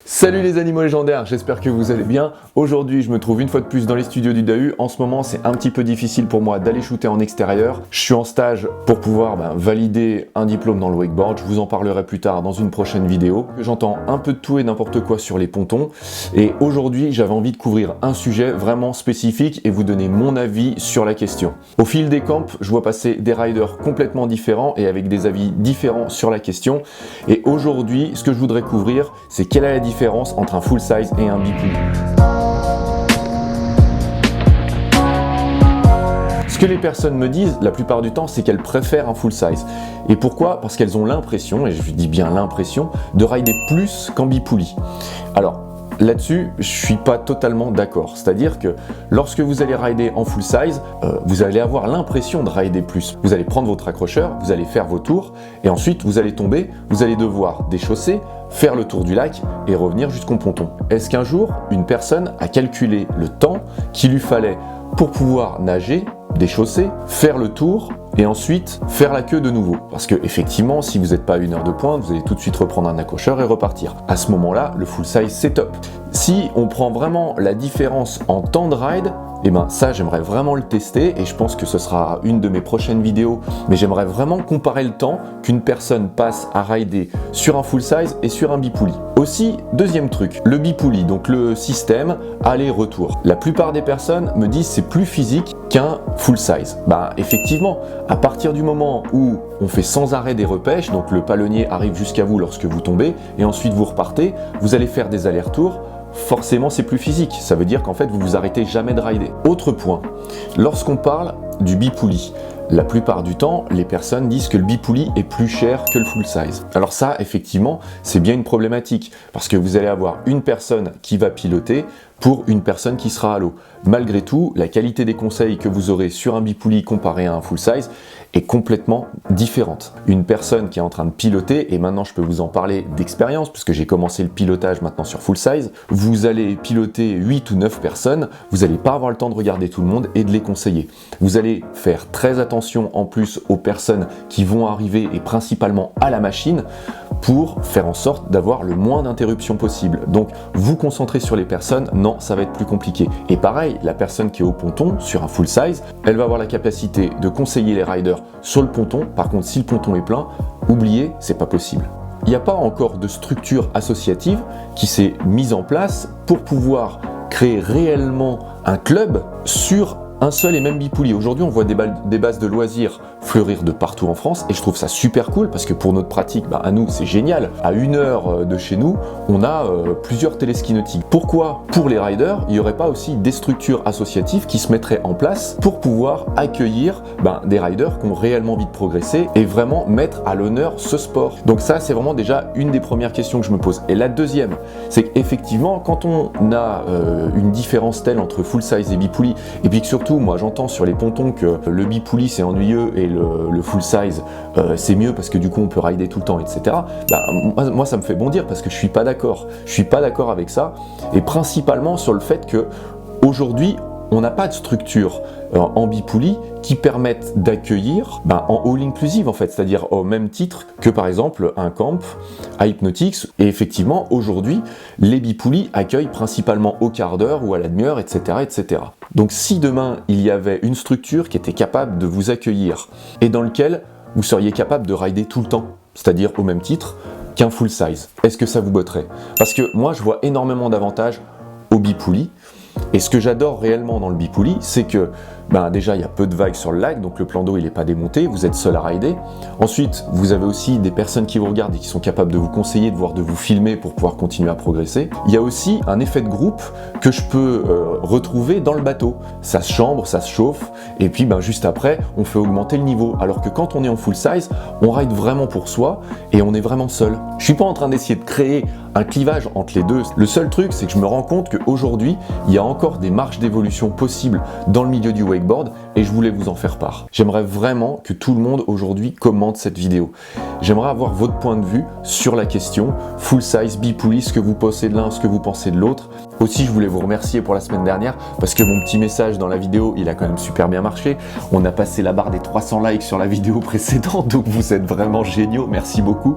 Salut les animaux légendaires, j'espère que vous allez bien. Aujourd'hui, je me trouve une fois de plus dans les studios du DAU. En ce moment, c'est un petit peu difficile pour moi d'aller shooter en extérieur. Je suis en stage pour pouvoir valider un diplôme dans le wakeboard. Je vous en parlerai plus tard dans une prochaine vidéo. J'entends un peu de tout et n'importe quoi sur les pontons. Et aujourd'hui, j'avais envie de couvrir un sujet vraiment spécifique et vous donner mon avis sur la question. Au fil des camps, je vois passer des riders complètement différents et avec des avis différents sur la question. Et aujourd'hui, ce que je voudrais couvrir, c'est quelle est la différence entre un full size et un bipouille. Ce que les personnes me disent la plupart du temps, c'est qu'elles préfèrent un full size. Et pourquoi? Parce qu'elles ont l'impression, et je dis bien l'impression, de rider plus qu'en bipouille. Alors, là-dessus, je suis pas totalement d'accord. C'est-à-dire que lorsque vous allez rider en full size, vous allez avoir l'impression de rider plus. Vous allez prendre votre accrocheur, vous allez faire vos tours, et ensuite vous allez tomber, vous allez devoir déchausser, faire le tour du lac et revenir jusqu'au ponton. Est-ce qu'un jour, une personne a calculé le temps qu'il lui fallait pour pouvoir nager, déchausser, faire le tour et ensuite faire la queue de nouveau? Parce que effectivement, si vous n'êtes pas à 1 heure de pointe, vous allez tout de suite reprendre un accrocheur et repartir. À ce moment-là, le full size, c'est top. Si on prend vraiment la différence en temps de ride, et ça, j'aimerais vraiment le tester et je pense que ce sera une de mes prochaines vidéos, mais j'aimerais vraiment comparer le temps qu'une personne passe à rider sur un full size et sur un bipouille. Aussi, deuxième truc, le bipouille, donc le système aller-retour. La plupart des personnes me disent c'est plus physique qu'un full size. Effectivement, à partir du moment où on fait sans arrêt des repêches, donc le palonnier arrive jusqu'à vous lorsque vous tombez et ensuite vous repartez, vous allez faire des allers-retours. Forcément, c'est plus physique. Ça veut dire qu'en fait, vous vous arrêtez jamais de rider. Autre point, lorsqu'on parle du bipouille, la plupart du temps, les personnes disent que le bipouille est plus cher que le full size. Alors ça, effectivement, c'est bien une problématique parce que vous allez avoir une personne qui va piloter pour une personne qui sera à l'eau. Malgré tout, la qualité des conseils que vous aurez sur un bipouille comparé à un full size est complètement différente. Une personne qui est en train de piloter, et maintenant je peux vous en parler d'expérience puisque j'ai commencé le pilotage maintenant sur full size, vous allez piloter 8 ou 9 personnes, vous n'allez pas avoir le temps de regarder tout le monde et de les conseiller. Vous allez faire très attention en plus aux personnes qui vont arriver et principalement à la machine pour faire en sorte d'avoir le moins d'interruptions possible. Donc vous concentrez sur les personnes, non, ça va être plus compliqué. Et pareil, la personne qui est au ponton sur un full size, elle va avoir la capacité de conseiller les riders sur le ponton. Par contre, si le ponton est plein, oubliez, c'est pas possible. Il n'y a pas encore de structure associative qui s'est mise en place pour pouvoir créer réellement un club sur un seul et même bipouille. Aujourd'hui, on voit des bases de loisirs fleurir de partout en France et je trouve ça super cool parce que pour notre pratique, à nous, c'est génial. À 1 heure de chez nous, on a plusieurs téléskis nautiques. Pourquoi, pour les riders, il n'y aurait pas aussi des structures associatives qui se mettraient en place pour pouvoir accueillir des riders qui ont réellement envie de progresser et vraiment mettre à l'honneur ce sport? Donc ça, c'est vraiment déjà une des premières questions que je me pose. Et la deuxième, c'est qu'effectivement, quand on a une différence telle entre full size et bipouille, et puis que surtout, moi j'entends sur les pontons que le bipouille c'est ennuyeux et le full size c'est mieux parce que du coup on peut rider tout le temps, etc. Moi ça me fait bondir parce que je suis pas d'accord. Je suis pas d'accord avec ça et principalement sur le fait que aujourd'hui on n'a pas de structure en bipouille qui permettent d'accueillir en all inclusive en fait, c'est-à-dire au même titre que par exemple un camp à Hypnautics. Et effectivement, aujourd'hui, les bipouilles accueillent principalement au quart d'heure ou à la demi-heure, etc., etc. Donc si demain il y avait une structure qui était capable de vous accueillir et dans lequel vous seriez capable de rider tout le temps, c'est-à-dire au même titre qu'un full size, est-ce que ça vous botterait? Parce que moi je vois énormément d'avantages au bipouille. Et ce que j'adore réellement dans le bipouille, c'est que déjà il y a peu de vagues sur le lac, donc le plan d'eau il n'est pas démonté, vous êtes seul à rider. Ensuite, vous avez aussi des personnes qui vous regardent et qui sont capables de vous conseiller, voire de vous filmer pour pouvoir continuer à progresser. Il y a aussi un effet de groupe que je peux retrouver dans le bateau. Ça se chambre, ça se chauffe, et puis juste après, on fait augmenter le niveau. Alors que quand on est en full size, on ride vraiment pour soi et on est vraiment seul. Je suis pas en train d'essayer de créer un clivage entre les deux. Le seul truc, c'est que je me rends compte qu'aujourd'hui, il y a encore des marges d'évolution possibles dans le milieu du wakeboard et je voulais vous en faire part. J'aimerais vraiment que tout le monde aujourd'hui commente cette vidéo. J'aimerais avoir votre point de vue sur la question full size, bipouille, ce que vous pensez de l'un, ce que vous pensez de l'autre. Aussi, je voulais vous remercier pour la semaine dernière parce que mon petit message dans la vidéo, il a quand même super bien marché. On a passé la barre des 300 likes sur la vidéo précédente, donc vous êtes vraiment géniaux, merci beaucoup.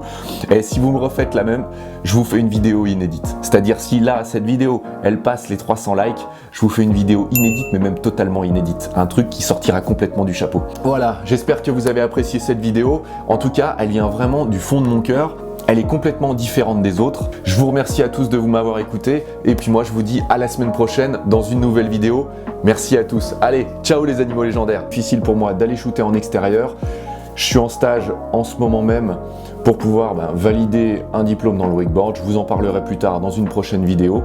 Et si vous me refaites la même, je vous fais une vidéo inédite. C'est-à-dire si là, cette vidéo, elle passe les 300 likes, je vous fais une vidéo inédite, mais même totalement inédite. Un truc qui sortira complètement du chapeau. Voilà, j'espère que vous avez apprécié cette vidéo. En tout cas, elle vient vraiment du fond de mon cœur. Elle est complètement différente des autres. Je vous remercie à tous de m'avoir écouté. Et puis moi, je vous dis à la semaine prochaine dans une nouvelle vidéo. Merci à tous. Allez, ciao les animaux légendaires. Difficile pour moi d'aller shooter en extérieur. Je suis en stage en ce moment même pour pouvoir valider un diplôme dans le wakeboard. Je vous en parlerai plus tard dans une prochaine vidéo.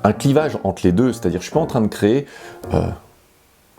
Un clivage entre les deux, c'est-à-dire je suis pas en train de créer